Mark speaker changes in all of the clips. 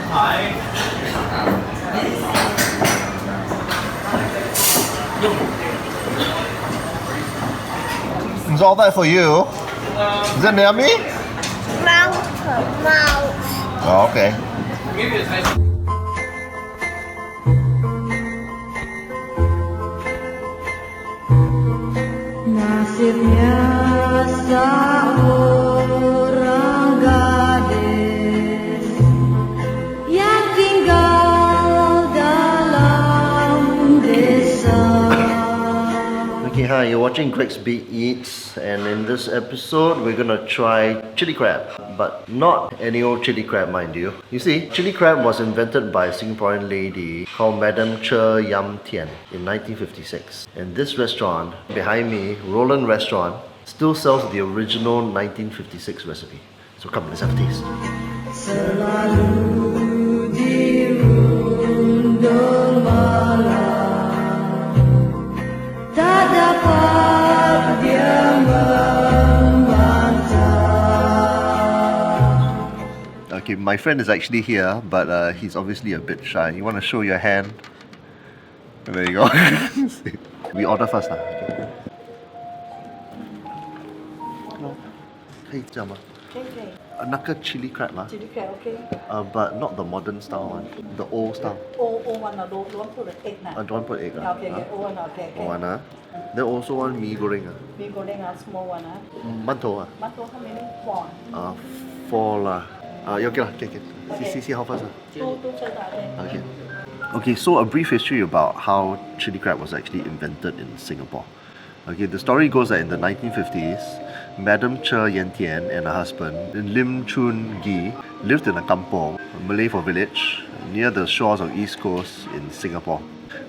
Speaker 1: Is all that for you? Is that yummy?
Speaker 2: Mouth.
Speaker 1: Oh, okay.
Speaker 3: Nasibnya seorang gadis yang tinggal dalam desa.
Speaker 1: Okay, hi, you're watching Greg's Big Eats, and in this episode we're gonna try chili crab, but not any old chili crab, mind you. You see, chili crab was invented by a Singaporean lady called Madam Che Yam Tian in 1956, and this restaurant behind me, Roland Restaurant, still sells the original 1956 recipe. So come, let's have a taste.
Speaker 3: Selalu dirundung malam, tak dapat dia membantah.
Speaker 1: Okay, my friend is actually here, but he's obviously a bit shy. You want to show your hand? There you go. We order first, lah. Okay. 可以这样吗？
Speaker 4: 可以可以
Speaker 1: 那个 chili crab 吗？
Speaker 4: ，chili crab OK。
Speaker 1: But not the modern style one, the old style.
Speaker 4: Old one don't put the egg
Speaker 1: I don't put egg.
Speaker 4: Okay, old one okay.
Speaker 1: Old one, ah. Then also one mee goreng.
Speaker 4: Mee goreng small one
Speaker 1: Mantou.
Speaker 4: Mantou how many? 4.
Speaker 1: 4 lah. Okay lah, okay. See how fast.
Speaker 4: Two cheddar
Speaker 1: Okay. Okay, so a brief history about how chili crab was actually invented in Singapore. Okay, the story goes that in the 1950s, Madam Che Yan Tian and her husband, Lim Chun Gi, lived in a kampong, a Malay for village, near the shores of East Coast in Singapore.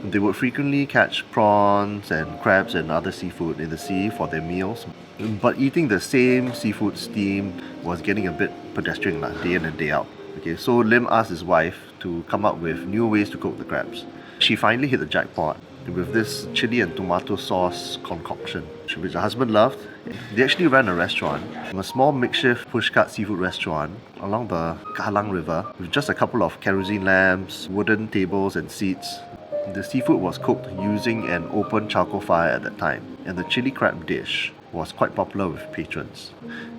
Speaker 1: They would frequently catch prawns and crabs and other seafood in the sea for their meals, but eating the same seafood steamed was getting a bit pedestrian day in and day out. Okay, so Lim asked his wife to come up with new ways to cook the crabs. She finally hit the jackpot with this chili and tomato sauce concoction, which her husband loved. They actually ran a restaurant, a small makeshift pushcart seafood restaurant along the Kahalang River with just a couple of kerosene lamps, wooden tables and seats. The seafood was cooked using an open charcoal fire at that time, and the chili crab dish was quite popular with patrons.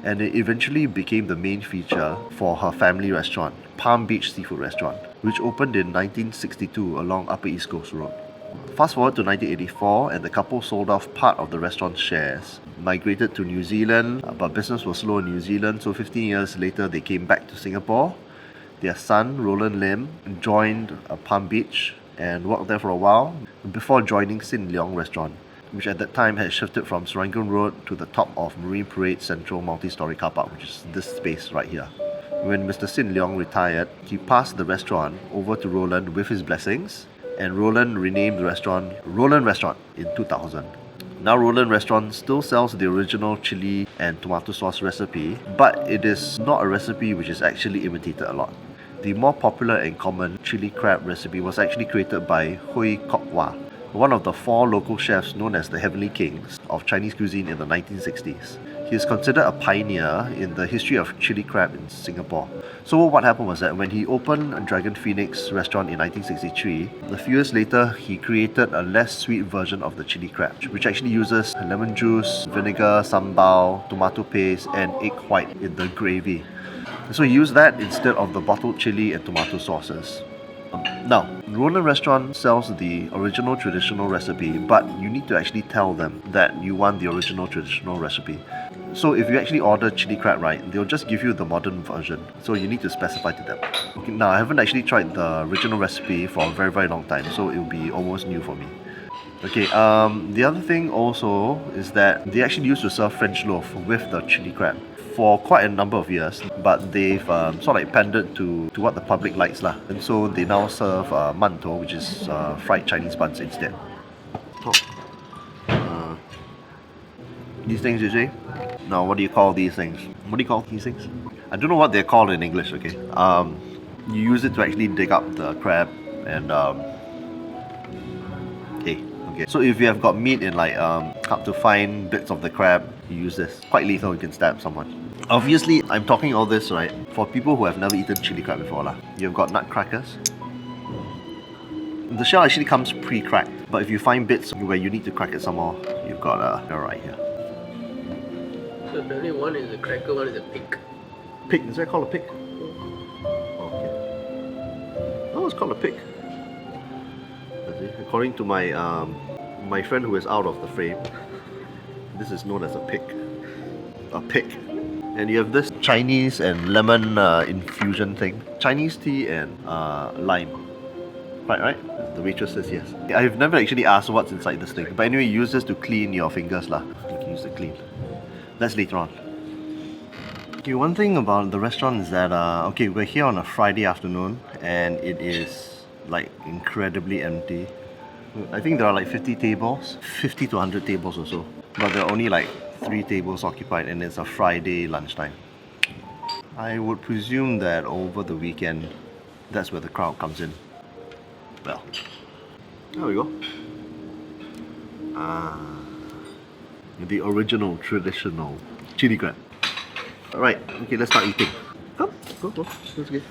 Speaker 1: And it eventually became the main feature for her family restaurant, Palm Beach Seafood Restaurant, which opened in 1962 along Upper East Coast Road. Fast forward to 1984, and the couple sold off part of the restaurant's shares, migrated to New Zealand, but business was slow in New Zealand, so 15 years later they came back to Singapore. Their son, Roland Lim, joined Palm Beach and worked there for a while before joining Sin Leong Restaurant, which at that time had shifted from Serangoon Road to the top of Marine Parade Central multi-storey car park, which is this space right here. When Mr. Sin Leong retired, he passed the restaurant over to Roland with his blessings, and Roland renamed the restaurant Roland Restaurant in 2000. Now Roland Restaurant still sells the original chili and tomato sauce recipe, but it is not a recipe which is actually imitated a lot. The more popular and common chili crab recipe was actually created by Hui Kok Wah, one of the 4 local chefs known as the Heavenly Kings of Chinese cuisine in the 1960s. He is considered a pioneer in the history of chili crab in Singapore. So what happened was that when he opened Dragon Phoenix restaurant in 1963, a few years later he created a less sweet version of the chili crab, which actually uses lemon juice, vinegar, sambal, tomato paste and egg white in the gravy. So he used that instead of the bottled chili and tomato sauces. Now, Roland Restaurant sells the original traditional recipe, but you need to actually tell them that you want the original traditional recipe. So if you actually order chili crab, right, they'll just give you the modern version. So you need to specify to them. Okay, now I haven't actually tried the original recipe for a very long time, so it'll be almost new for me. Okay, the other thing also is that they actually used to serve French loaf with the chili crab for quite a number of years, but they've sort of like pandered to what the public likes lah. And so they now serve mantou, which is fried Chinese buns instead. These things you say? Now what do you call these things? What do you call these things? I don't know what they're called in English, okay? You use it to actually dig up the crab and okay. So if you have got meat in like up to fine bits of the crab, you use this. Quite lethal, you can stab someone. Obviously, I'm talking all this, right, for people who have never eaten chili crab before. You've got nutcrackers. The shell actually comes pre-cracked, but if you find bits where you need to crack it some more, you've got a right here.
Speaker 2: So apparently one is a cracker, one is a pig.
Speaker 1: Pig? Is that called a pig? Okay. Oh, it's called a pig. According to my my friend who is out of the frame, this is known as a pig. A pig. And you have this Chinese and lemon infusion thing. Chinese tea and lime. Right? The waitress says yes. I've never actually asked what's inside this thing. But anyway, you use this to clean your fingers lah. You can use it clean. That's later on. Okay, one thing about the restaurant is that okay, we're here on a Friday afternoon and it is like incredibly empty. I think there are like 50 tables, 50 to 100 tables or so. But there are only like 3 tables occupied and it's a Friday lunchtime. I would presume that over the weekend, that's where the crowd comes in. Well, there we go. The original, traditional chili crab. Alright, okay, let's start eating. Come, go. That's okay.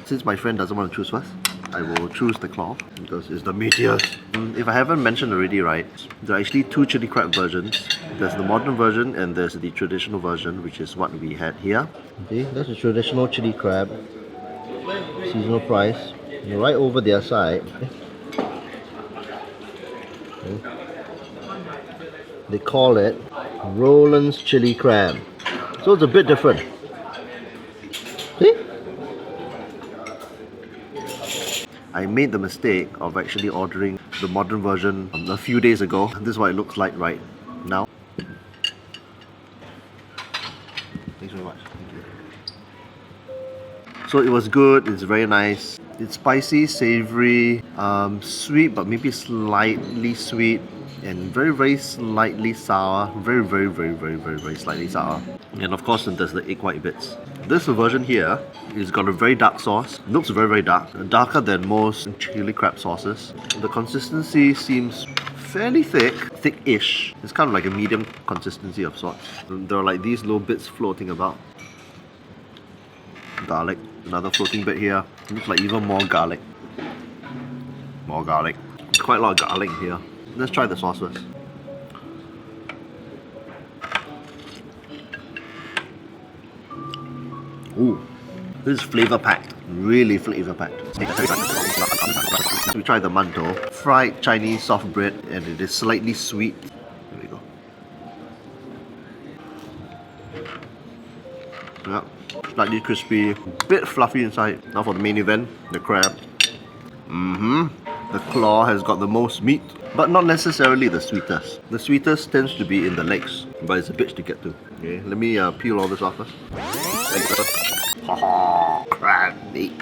Speaker 1: Since my friend doesn't want to choose first, I will choose the claw because it's the meatiest. If I haven't mentioned already, right, there are actually 2 chili crab versions. There's the modern version and there's the traditional version, which is what we had here. Okay, that's the traditional chili crab. Seasonal price. Right over their side. Okay. They call it Roland's chili crab. So it's a bit different. See? I made the mistake of actually ordering the modern version a few days ago. This is what it looks like right now. Thanks very much. Thank you. So it was good, it's very nice. It's spicy, savory, sweet but maybe slightly sweet, and very slightly sour. Very slightly sour. And of course there's the egg white bits. This version here is got a very dark sauce. It looks very dark. Darker than most chili crab sauces. The consistency seems fairly thick-ish. It's kind of like a medium consistency of sorts. There are like these little bits floating about. Garlic, another floating bit here. Looks like even more garlic. More garlic. Quite a lot of garlic here. Let's try the sauce first. Ooh, this is flavor packed. Really flavor packed. We try the mantou, fried Chinese soft bread, and it is slightly sweet. There we go. Yep. Slightly crispy, bit fluffy inside. Now for the main event, the crab. The claw has got the most meat, but not necessarily the sweetest. The sweetest tends to be in the legs, but it's a bitch to get to. Okay, let me peel all this off first. Crab meat.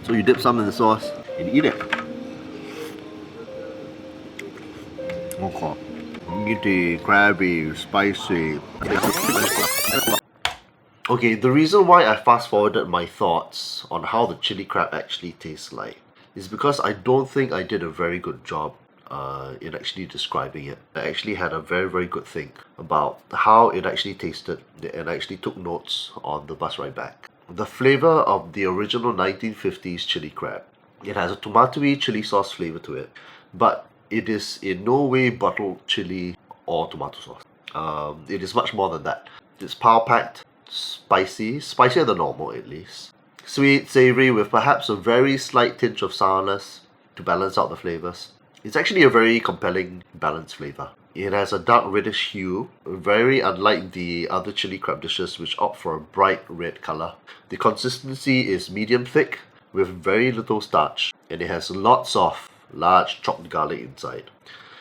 Speaker 1: So you dip some in the sauce and eat it. Okay. Meaty, crabby, spicy. Okay, the reason why I fast forwarded my thoughts on how the chili crab actually tastes like is because I don't think I did a very good job in actually describing it. I actually had a very good think about how it actually tasted and I actually took notes on the bus ride back. The flavor of the original 1950s chili crab. It has a tomatoey chili sauce flavor to it, but it is in no way bottled chili or tomato sauce. It is much more than that. It's power packed, spicy, spicier than normal at least. Sweet, savory with perhaps a very slight tinge of sourness to balance out the flavors. It's actually a very compelling, balanced flavor. It has a dark reddish hue, very unlike the other chili crab dishes which opt for a bright red color. The consistency is medium thick with very little starch, and it has lots of large chopped garlic inside.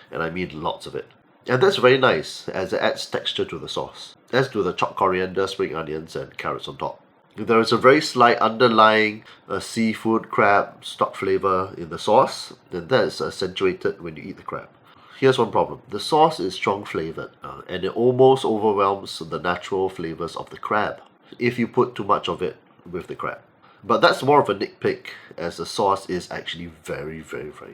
Speaker 1: And I mean lots of it. And that's very nice as it adds texture to the sauce, as do the chopped coriander, spring onions and carrots on top. There is a very slight underlying seafood crab stock flavor in the sauce, and that is accentuated when you eat the crab. Here's one problem. The sauce is strong flavoured and it almost overwhelms the natural flavours of the crab if you put too much of it with the crab. But that's more of a nitpick as the sauce is actually very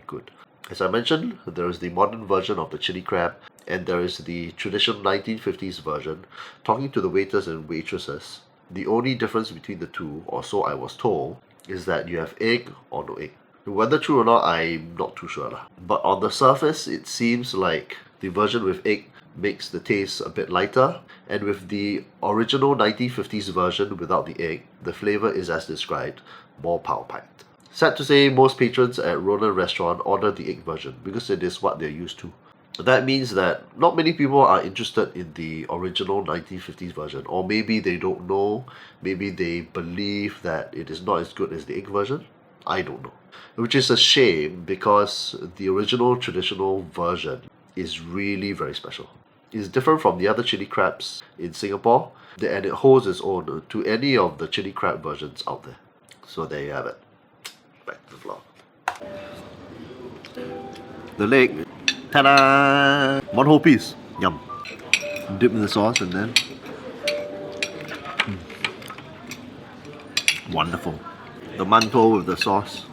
Speaker 1: good. As I mentioned, there is the modern version of the chili crab and there is the traditional 1950s version. Talking to the waiters and waitresses, The only difference between the two, or so I was told, is that you have egg or no egg. Whether true or not, I'm not too sure lah. But on the surface, it seems like the version with egg makes the taste a bit lighter, and with the original 1950s version without the egg, the flavor is as described, more power-packed. Sad to say, most patrons at Roland Restaurant order the egg version because it is what they're used to. That means that not many people are interested in the original 1950s version, or maybe they don't know, maybe they believe that it is not as good as the egg version. I don't know. Which is a shame because the original traditional version is really very special. It's different from the other chili crabs in Singapore, and it holds its own to any of the chili crab versions out there. So there you have it. Back to the vlog. The leg. Ta-da! One whole piece. Yum. Dip in the sauce and then... Wonderful. The mantou with the sauce.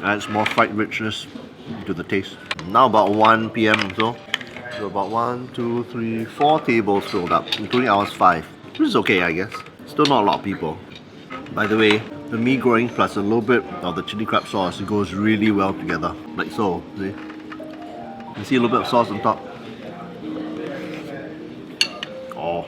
Speaker 1: Adds more fried richness to the taste. Now about 1 p.m. or so. So about 1, 2, 3, 4 tables filled up, including ours 5. Which is okay, I guess. Still not a lot of people. By the way, the mee goreng plus a little bit of the chili crab sauce goes really well together. Like so, see? You see a little bit of sauce on top. Oh.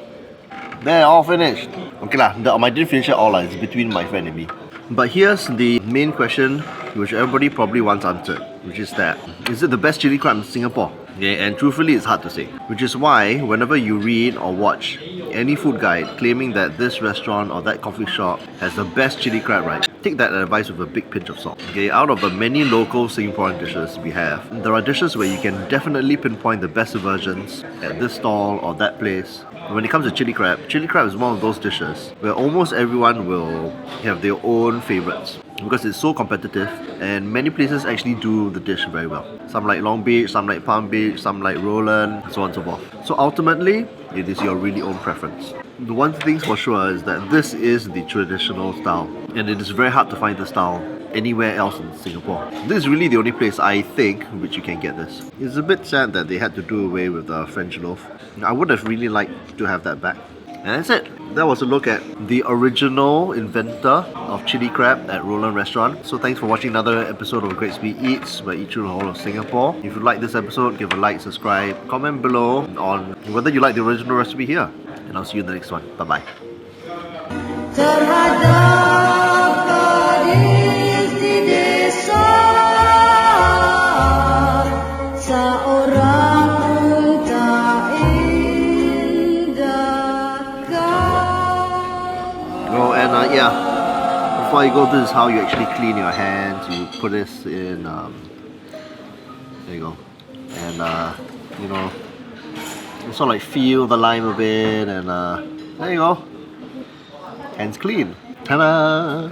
Speaker 1: There, all finished. Okay lah, I didn't finish it all lah. It's between my friend and me. But here's the main question which everybody probably wants answered, which is that, is it the best chili crab in Singapore? Yeah, and truthfully it's hard to say. Which is why whenever you read or watch any food guide claiming that this restaurant or that coffee shop has the best chili crab, right, take that advice with a big pinch of salt. Okay, out of the many local Singaporean dishes we have, there are dishes where you can definitely pinpoint the best versions at this stall or that place. When it comes to chili crab is one of those dishes where almost everyone will have their own favorites because it's so competitive, and many places actually do the dish very well. Some like Long Beach, some like Palm Beach, some like Roland, so on and so forth. So ultimately, it is your really own preference. The one thing for sure is that this is the traditional style, and it is very hard to find the style anywhere else in Singapore. This is really the only place I think which you can get this. It's a bit sad that they had to do away with the French loaf. I would have really liked to have that back. And that's it. That was a look at the original inventor of chili crab at Roland Restaurant. So thanks for watching another episode of Great Speed Eats by Eat Through the Whole of Singapore. If you like this episode, give a like, subscribe, comment below on whether you like the original recipe here. And I'll see you in the next one. Bye-bye.
Speaker 3: Terhadap gadis di desa, seorang pun tak indahkan.
Speaker 1: Oh, and yeah, before you go, this is how you actually clean your hands. You put this in, there you go. And, you know, you sort of like feel the lime a bit, and there you go. Hands clean. Ta-da!